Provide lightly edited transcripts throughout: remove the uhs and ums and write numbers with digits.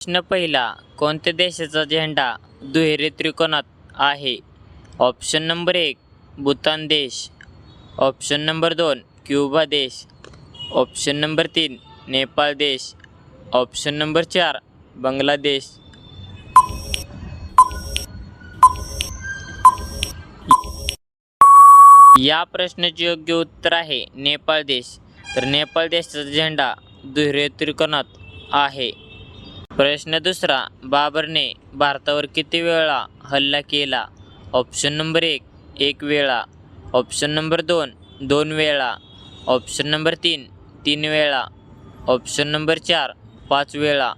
प्रश्न पहिला. कोणत्या देशाचा झेंडा दुहेरी त्रिकोणात आहे? ऑप्शन नंबर 1 भूतान देश, ऑप्शन नंबर 2 क्युबा देश, ऑप्शन नंबर 3 नेपाळ देश, ऑप्शन नंबर 4 बांगलादेश. या प्रश्नाचे योग्य उत्तर आहे नेपाळ देश. तर नेपाळ देशाचा झेंडा दुहेरी त्रिकोणात आहे. प्रश्न दुसरा. बाबरने भारतावर किती वेळा हल्ला केला? ऑप्शन नंबर 1 1 वेळा, ऑप्शन नंबर 2 2 वेळा, ऑप्शन नंबर 3 3 वेळा, ऑप्शन नंबर 4 5 वेळा.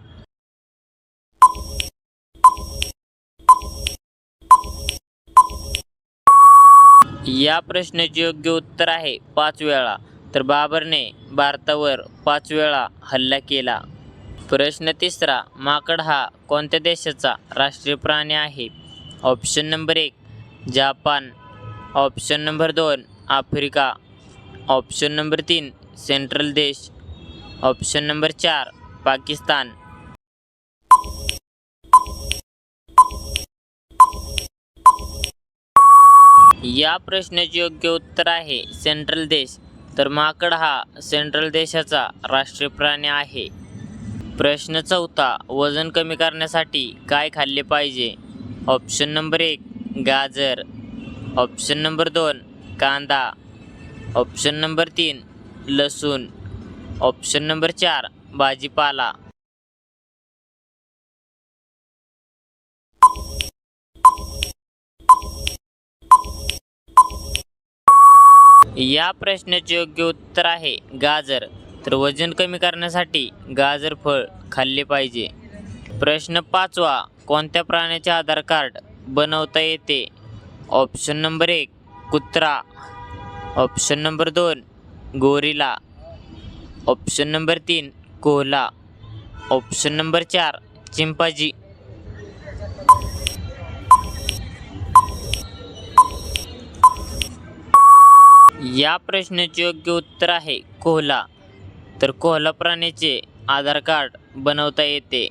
या प्रश्नाचे योग्य उत्तर आहे 5 वेळा. तर बाबरने भारतावर 5 वेळा हल्ला केला. प्रश्न तिसरा. माकड हा कोणत्या देशाचा राष्ट्रीय प्राणी आहे? Option number 1 Japan, option number 2 Africa, option number 3 central देश, ऑप्शन नंबर 4 पाकिस्तान. या प्रश्नाचे योग्य उत्तर आहे सेंट्रल देश. तर माकड हा सेंट्रल देशाचा राष्ट्रीय प्राणी आहे. प्रश्न चौथा. वजन कमी करण्यासाठी काय खाल्ले पाहिजे? ऑप्शन नंबर 1 गाजर, ऑप्शन नंबर 2 कांदा, ऑप्शन नंबर 3 लसूण, ऑप्शन नंबर 4 भाजीपाला. या प्रश्नाचे योग्य उत्तर आहे गाजर. तर वजन कमी करण्यासाठी गाजर फळ खाल्ले पाहिजे. प्रश्न पाचवा. कोणत्या प्राण्याचे आधार कार्ड बनवता येते? ऑप्शन नंबर 1 कुत्रा, option number 2 gorilla, option number 3 कोल्हा, ऑप्शन नंबर 4 चिंपांझी. या प्रश्नाचे योग्य उत्तर आहे कोल्हा. तर कोल्हा प्राण्याचे आधार कार्ड बनवता येते.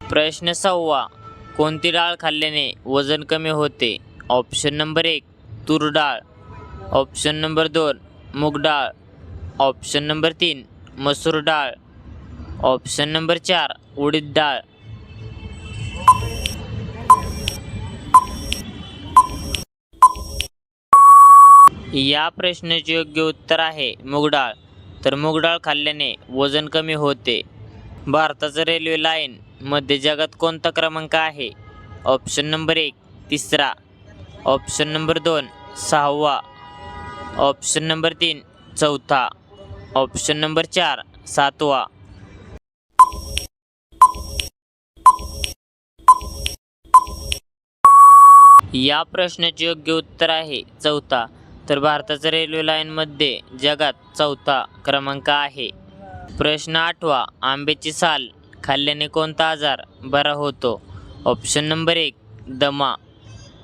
प्रश्न 6. कोणती डाळ खाल्ल्याने वजन कमी होते? ऑप्शन नंबर 1 तूर डाळ, ऑप्शन नंबर 2 मूग डाळ, ऑप्शन नंबर 3 मसूर डाळ, ऑप्शन नंबर 4 उडीद डाळ. या प्रश्नाचे योग्य उत्तर आहे मूग डाळ. तर मूग डाळ खाल्ल्याने वजन कमी होते. भारताचा रेल्वे लाईन मध्ये जगात कोणता क्रमांक आहे? ऑप्शन नंबर 1 तिसरा, ऑप्शन नंबर 2 6वा, ऑप्शन नंबर 3 चौथा, ऑप्शन नंबर 4 7वा. या प्रश्नाचे योग्य उत्तर आहे चौथा. तर भारताचा रेल्वे लाईनमध्ये जगात चौथा क्रमांक आहे. प्रश्न 8. आंब्याची साल खाल्ल्याने कोणता आजार बरा होतो? ऑप्शन नंबर 1 दमा,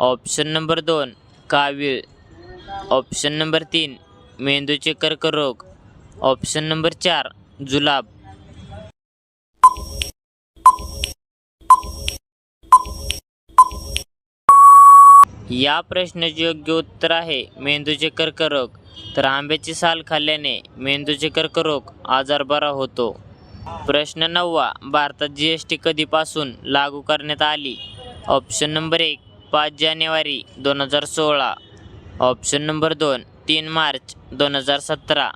ऑप्शन नंबर 2 कावीळ, ऑप्शन नंबर 3 मेंदूचे कर्करोग, ऑप्शन नंबर 4 जुलाब. या प्रश्नाचे योग्य उत्तर आहे मेंदूचे कर्करोग. तर आंब्याची साल खाल्ल्याने मेंदूचे कर्करोग आजार बरा होतो. प्रश्न 9. भारतात GST कधीपासून लागू करण्यात आली? ऑप्शन नंबर 1 5 जानेवारी 2016, option number 2 3 March 2017,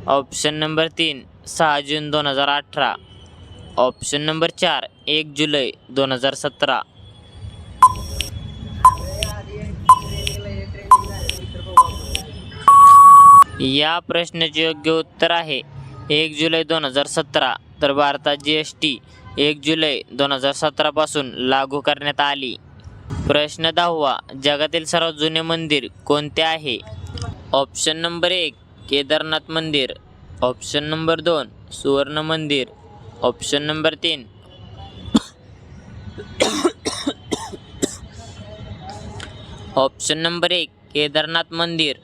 option number 3 6 जून 2018, ऑप्शन नंबर 4 1 जुलै 2017. या प्रश्नाचे योग्य उत्तर आहे 1 जुलै 2017. तर भारतात GST 1 जुलै 2017 पासून लागू करण्यात आली. प्रश्न 10. जगातील सर्वात जुने मंदिर कोणते आहे? ऑप्शन नंबर 1 केदारनाथ मंदिर, ऑप्शन नंबर 2 सुवर्ण मंदिर, option number 3 option number 1 Kedarnath मंदिर,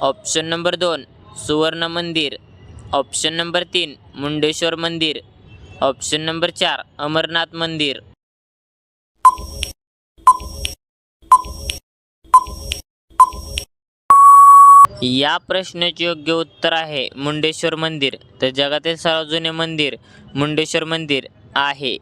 ऑप्शन नंबर 2 सुवर्ण मंदिर, ऑप्शन नंबर 3 मुंडेश्वर मंदिर, ऑप्शन नंबर 4 अमरनाथ मंदिर. या प्रश्नाचे योग्य उत्तर आहे मुंडेश्वर मंदिर. तर जगातील सर्वात जुने मंदिर मुंडेश्वर मंदिर आहे.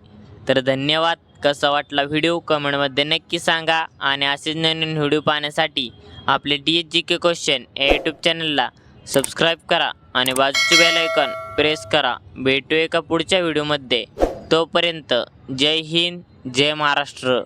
तर धन्यवाद. कसा वाटला व्हिडिओ कमेंटमध्ये नक्की सांगा आणि असेच नवीन व्हिडिओ पाहण्यासाठी आपले DSGK क्वेश्चन या यूट्यूब चॅनलला सबस्क्राईब करा आणि बाजूचे बेल आयकॉन प्रेस करा. भेटू एका पुढच्या व्हिडिओमध्ये. तोपर्यंत जय हिंद, जय महाराष्ट्र.